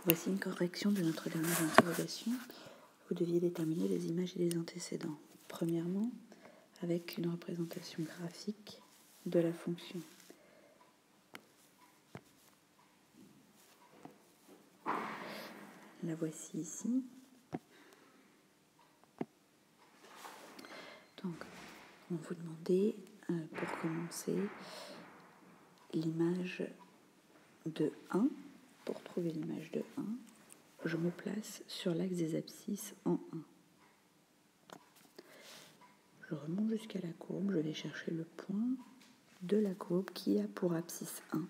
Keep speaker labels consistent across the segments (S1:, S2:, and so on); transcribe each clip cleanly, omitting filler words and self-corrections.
S1: Voici une correction de notre dernière interrogation. Vous deviez déterminer les images et les antécédents. Premièrement, avec une représentation graphique de la fonction. La voici ici. Donc, on vous demandait, pour commencer, l'image de 1. Pour trouver l'image de 1, je me place sur l'axe des abscisses en 1. Je remonte jusqu'à la courbe, je vais chercher le point de la courbe qui a pour abscisse 1.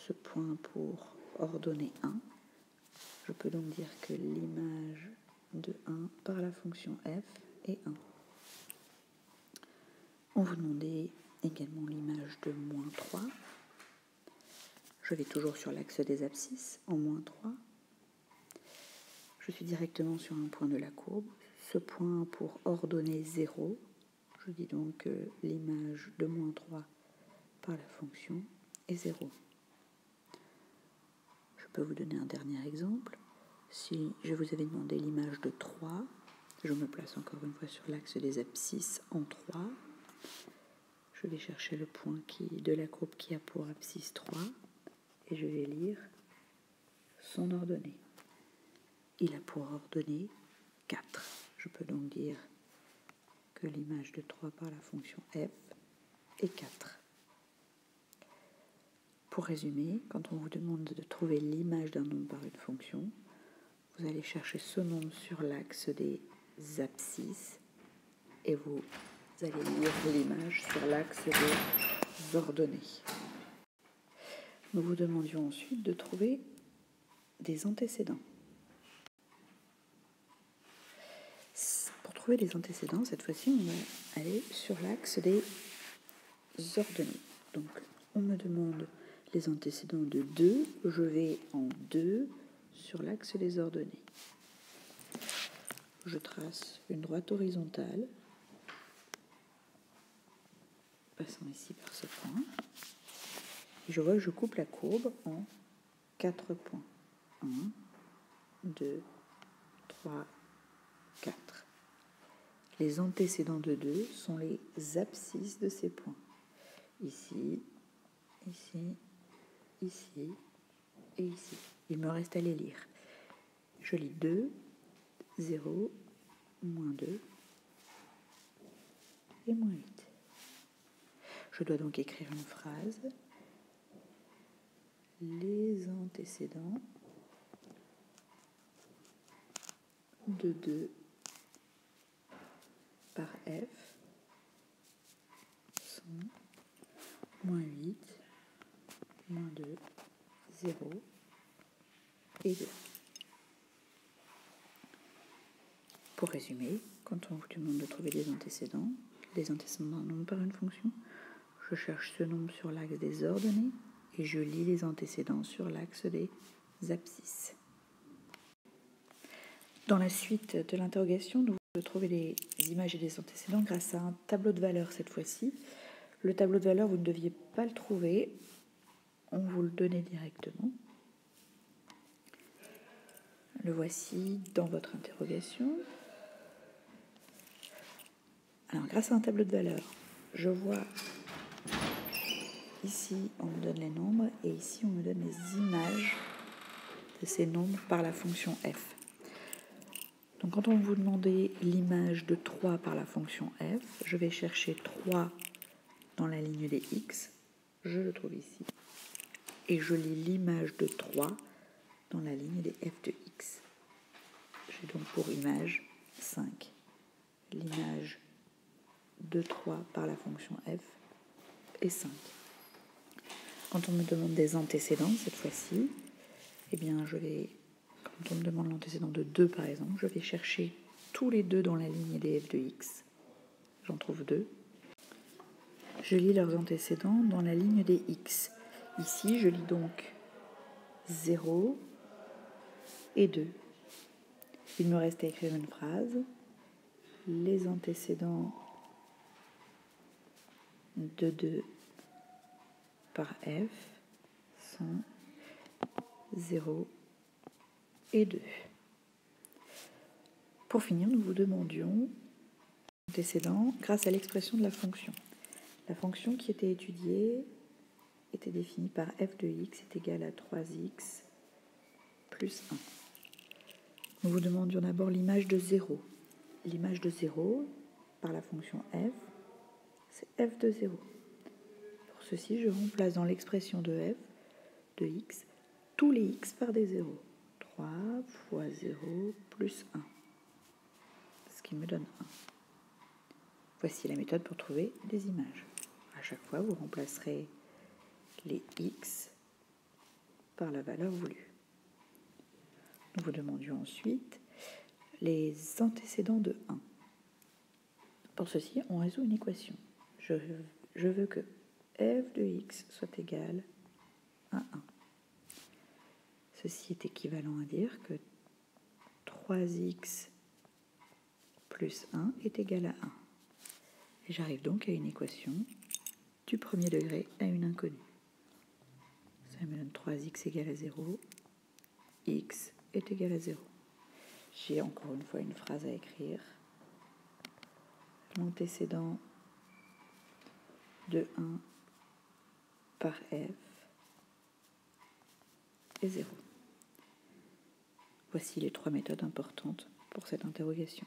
S1: Ce point pour ordonnée 1. Je peux donc dire que l'image de 1 par la fonction f est 1. On vous demandait également l'image de moins 3. Je vais toujours sur l'axe des abscisses en moins 3. Je suis directement sur un point de la courbe. Ce point pour ordonnée 0. Je dis donc que l'image de moins 3 par la fonction est 0. Je peux vous donner un dernier exemple. Si je vous avais demandé l'image de 3, je me place encore une fois sur l'axe des abscisses en 3. Je vais chercher le point de la courbe qui a pour abscisse 3 et je vais lire son ordonnée. Il a pour ordonnée 4. Je peux donc dire que l'image de 3 par la fonction f est 4. Pour résumer, quand on vous demande de trouver l'image d'un nombre par une fonction, vous allez chercher ce nombre sur l'axe des abscisses et vous allez lire l'image sur l'axe des ordonnées. Nous vous demandions ensuite de trouver des antécédents. Pour trouver les antécédents, cette fois-ci, on va aller sur l'axe des ordonnées. Donc, on me demande les antécédents de 2, je vais en 2 sur l'axe des ordonnées. Je trace une droite horizontale, passant ici par ce point. Et je vois que je coupe la courbe en 4 points. 1, 2, 3, 4. Les antécédents de 2 sont les abscisses de ces points. Ici, ici, ici et ici. Il me reste à les lire. Je lis 2, 0, moins 2 et moins 8. Je dois donc écrire une phrase. Les antécédents de 2 par f sont moins 8, moins 2, 0 et 2. Pour résumer, quand on vous demande de trouver les antécédents d'un nombre par une fonction, je cherche ce nombre sur l'axe des ordonnées et je lis les antécédents sur l'axe des abscisses. Dans la suite de l'interrogation, nous allons trouver les images et les antécédents grâce à un tableau de valeurs cette fois-ci. Le tableau de valeurs, vous ne deviez pas le trouver, on vous le donnait directement. Le voici dans votre interrogation. Alors, grâce à un tableau de valeurs, je vois ici, on me donne les nombres et ici, on me donne les images de ces nombres par la fonction f. Donc, quand on vous demandait l'image de 3 par la fonction f, je vais chercher 3 dans la ligne des x, je le trouve ici, et je lis l'image de 3 dans la ligne des f de x. J'ai donc pour image 5. L'image de 3 par la fonction f est 5. Quand on me demande des antécédents, cette fois-ci, eh bien, quand on me demande l'antécédent de 2, par exemple, je vais chercher tous les 2 dans la ligne des f de x. J'en trouve 2. Je lis leurs antécédents dans la ligne des x. Ici, je lis donc 0 et 2. Il me reste à écrire une phrase. Les antécédents de 2 par f sont 0 et 2. Pour finir, nous vous demandions l'antécédent grâce à l'expression de la fonction. La fonction qui était étudiée était définie par f de x est égal à 3x plus 1. Nous vous demandions d'abord l'image de 0. L'image de 0 par la fonction f, c'est f de 0. Pour ceci, je remplace dans l'expression de f de x tous les x par des 0. 3 fois 0 plus 1, ce qui me donne 1. Voici la méthode pour trouver des images. À chaque fois, vous remplacerez les x par la valeur voulue. Nous vous demandions ensuite les antécédents de 1. Pour ceci, on résout une équation. Je veux que f de x soit égal à 1. Ceci est équivalent à dire que 3x plus 1 est égal à 1. Et j'arrive donc à une équation du premier degré à une inconnue. Ça me donne 3x égale à 0, x est égal à 0. J'ai encore une fois une phrase à écrire. L'antécédent de 1 par f est 0. Voici les 3 méthodes importantes pour cette interrogation.